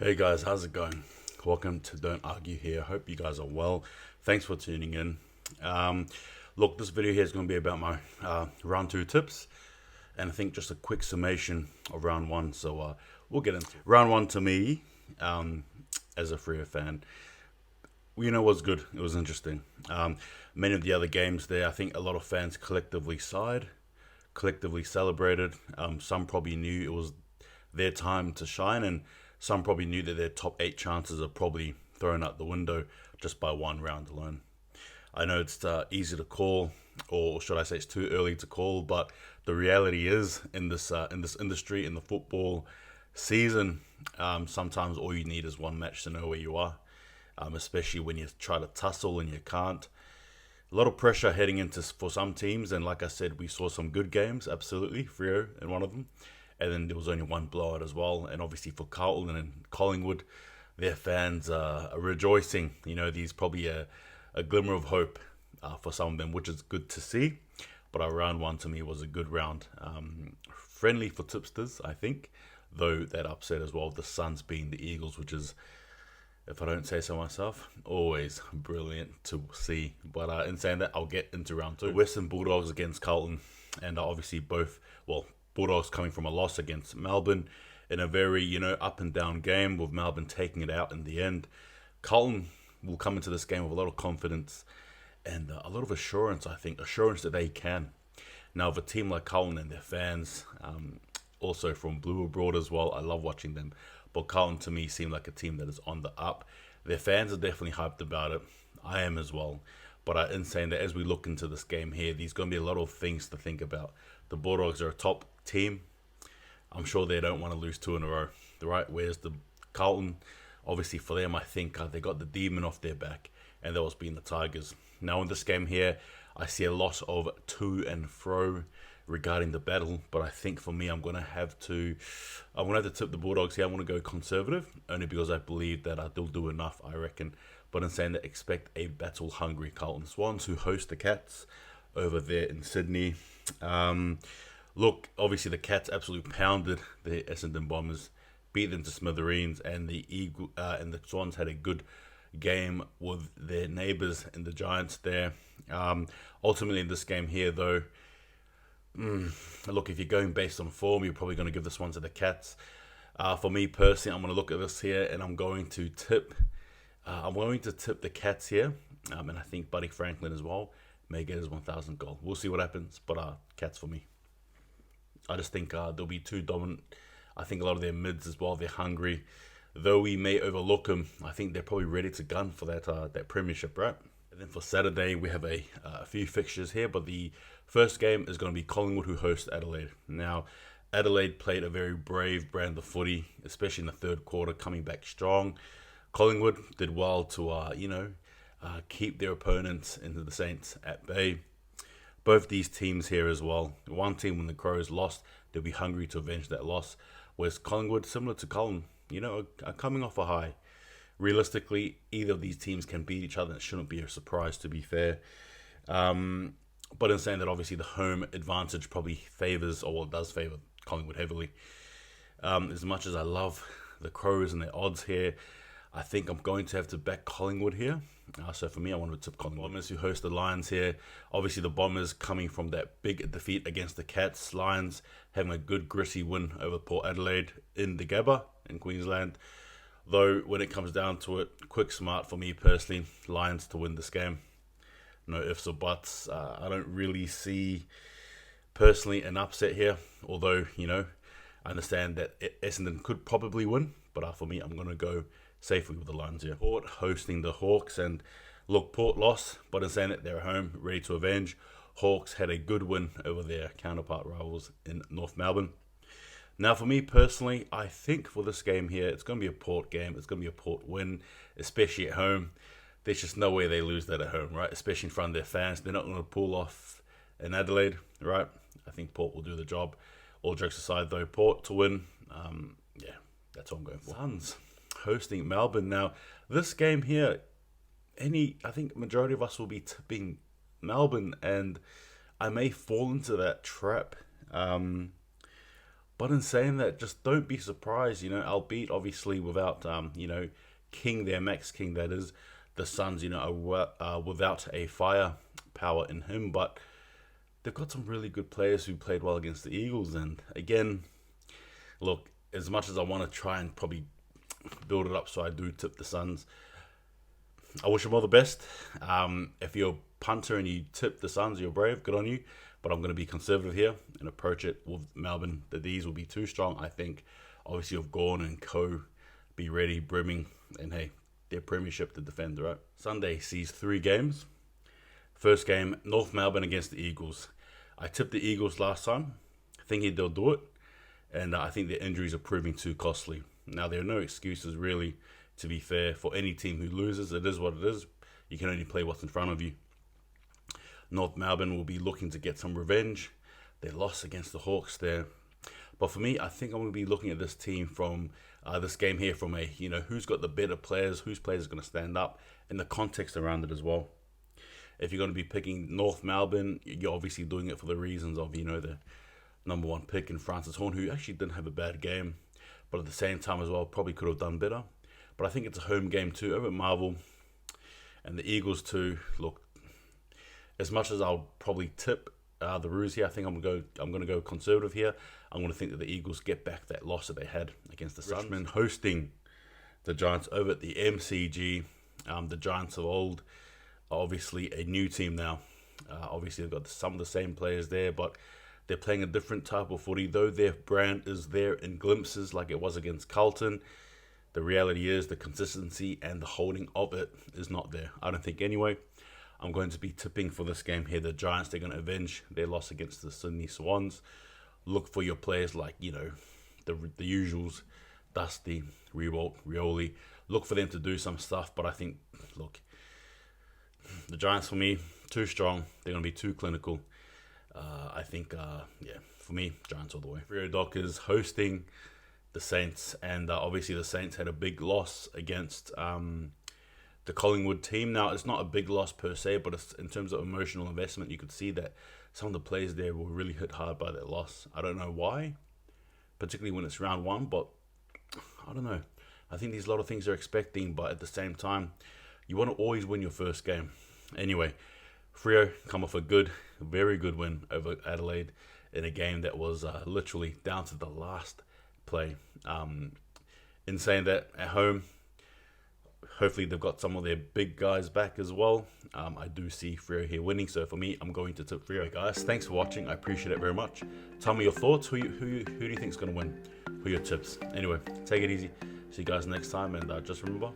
Hey guys, how's it going? Welcome to Don't Argue here. Hope you guys are well. Thanks for tuning in. Um, Look, this video here is going to be about my round two tips, and I think just a quick summation of round one. So we'll get into it. Round one to me, as a Freo fan, was good. It was interesting. Many of the other games there, I think a lot of fans collectively sighed, collectively celebrated. Some probably knew it was their time to shine, and some probably knew that their top eight chances are probably thrown out the window just by one round alone. I know it's easy to call, or should I say, it's too early to call. But the reality is, in this industry, in the football season, sometimes all you need is one match to know where you are. Especially when you try to tussle and you can't. A lot of pressure heading into for some teams, and like I said, we saw some good games. Absolutely, Freo in one of them. And then there was only one blowout as well. And obviously for Carlton and Collingwood, their fans are rejoicing. There's probably a glimmer of hope for some of them, which is good to see. But our round one to me was a good round. Friendly for tipsters, I think. Though that upset as well, the Suns being the Eagles, which is, if I don't say so myself, always brilliant to see. But in saying that, I'll get into round two. The Western Bulldogs against Carlton. And obviously Bulldogs coming from a loss against Melbourne in a very, up and down game, with Melbourne taking it out in the end. Carlton will come into this game with a lot of confidence and a lot of assurance, I think. Assurance that they can. Now, with a team like Carlton and their fans, also from Blue Abroad as well, I love watching them. But Carlton, to me, seem like a team that is on the up. Their fans are definitely hyped about it. I am as well. But in saying that, as we look into this game here, there's going to be a lot of things to think about. The Bulldogs are a top team. I'm sure they don't want to lose two in a row, right? Whereas the Carlton, obviously for them, I think they got the demon off their back, and that was being the Tigers. Now in this game here, I see a lot of to and fro regarding the battle, but I think for me, I'm gonna have to tip the Bulldogs here. I want to go conservative, only because I believe that they'll do enough, I reckon. But in saying that, expect a battle-hungry Carlton Swans, who host the Cats over there in Sydney. Look, obviously the Cats absolutely pounded the Essendon Bombers, beat them to smithereens, and the Swans had a good game with their neighbours in the Giants there. Ultimately, in this game here, though, look, if you're going based on form, you're probably going to give this one to the Cats. For me personally, I'm going to look at this here, and I'm going to tip the Cats here, and I think Buddy Franklin as well may get his 1,000th goal. We'll see what happens, but Cats for me. I just think they'll be too dominant. I think a lot of their mids as well, they're hungry. Though we may overlook them, I think they're probably ready to gun for that premiership, right? And then for Saturday, we have a few fixtures here, but the first game is going to be Collingwood, who host Adelaide. Now, Adelaide played a very brave brand of footy, especially in the third quarter, coming back strong. Collingwood did well to, keep their opponents into the Saints at bay. Both these teams here as well. One team, when the Crows lost, they'll be hungry to avenge that loss. Whereas Collingwood, similar to Colin, are coming off a high. Realistically, either of these teams can beat each other. It shouldn't be a surprise, to be fair. But in saying that, obviously the home advantage probably favours, or does favour Collingwood heavily. As much as I love the Crows and their odds here, I think I'm going to have to back Collingwood here. So for me, I want to tip Collingwood. Bombers, who host the Lions here. Obviously, the Bombers coming from that big defeat against the Cats. Lions having a good gritty win over Port Adelaide in the Gabba in Queensland. Though, when it comes down to it, quick smart for me personally, Lions to win this game. No ifs or buts. I don't really see, personally, an upset here. Although, I understand that Essendon could probably win. But for me, I'm going to go safely with the Lions here. Port hosting the Hawks, and look, Port lost, but in saying that, they're home, ready to avenge. Hawks had a good win over their counterpart rivals in North Melbourne. Now, for me personally, I think for this game here, it's going to be a Port game. It's going to be a Port win, especially at home. There's just no way they lose that at home, right? Especially in front of their fans. They're not going to pull off in Adelaide, right? I think Port will do the job. All jokes aside, though, Port to win. That's what I'm going for. Suns hosting Melbourne. Now, this game here, I think majority of us will be tipping Melbourne, and I may fall into that trap. But in saying that, just don't be surprised, albeit obviously without, King, their Max King, that is, the Suns, are without a firepower in him. But they've got some really good players who played well against the Eagles. And again, look, as much as I want to try and probably build it up so I do tip the Suns, I wish them all the best. If you're a punter and you tip the Suns, you're brave, good on you. But I'm going to be conservative here and approach it with Melbourne. The D's will be too strong, I think. Obviously, with Gorn and co, be ready, brimming, and hey, their premiership to defend, right? Sunday sees 3 games. First game, North Melbourne against the Eagles. I tipped the Eagles last time, thinking they'll do it, and I think their injuries are proving too costly. Now, there are no excuses, really, to be fair, for any team who loses. It is what it is. You can only play what's in front of you. North Melbourne will be looking to get some revenge. They lost against the Hawks there. But for me, I think I'm going to be looking at this team from this game here from a, who's got the better players, whose players are going to stand up, and the context around it as well. If you're going to be picking North Melbourne, you're obviously doing it for the reasons of, the number 1 pick in Francis Horn, who actually didn't have a bad game, but at the same time as well, probably could have done better. But I think it's a home game too, over at Marvel. And the Eagles too, look, as much as I'll probably tip the Roos here, I think I'm going to go conservative here. I'm going to think that the Eagles get back that loss that they had against the Suns. Richmond hosting the Giants over at the MCG. The Giants of old are obviously a new team now. Obviously, they've got some of the same players there, but they're playing a different type of footy. Though their brand is there in glimpses like it was against Carlton, the reality is the consistency and the holding of it is not there. I don't think anyway. I'm going to be tipping for this game here. The Giants, they're going to avenge their loss against the Sydney Swans. Look for your players like, the usuals, Dusty, Rewalt, Rioli. Look for them to do some stuff. But I think, look, the Giants for me, too strong. They're going to be too clinical. I think, for me, Giants all the way. Freo Dockers hosting the Saints. And obviously the Saints had a big loss against the Collingwood team. Now, it's not a big loss per se, but it's, in terms of emotional investment, you could see that some of the players there were really hit hard by that loss. I don't know why, particularly when it's round 1, but I don't know. I think there's a lot of things they're expecting, but at the same time, you want to always win your first game. Anyway, Freo come off a very good win over Adelaide in a game that was literally down to the last play. In saying that, at home, hopefully they've got some of their big guys back as well. I do see Freo here winning, so for me, I'm going to tip Freo. Guys, thanks for watching. I appreciate it very much. Tell me your thoughts. Who do you think is going to win? Who are your tips? Anyway, take it easy. See you guys next time, and just remember,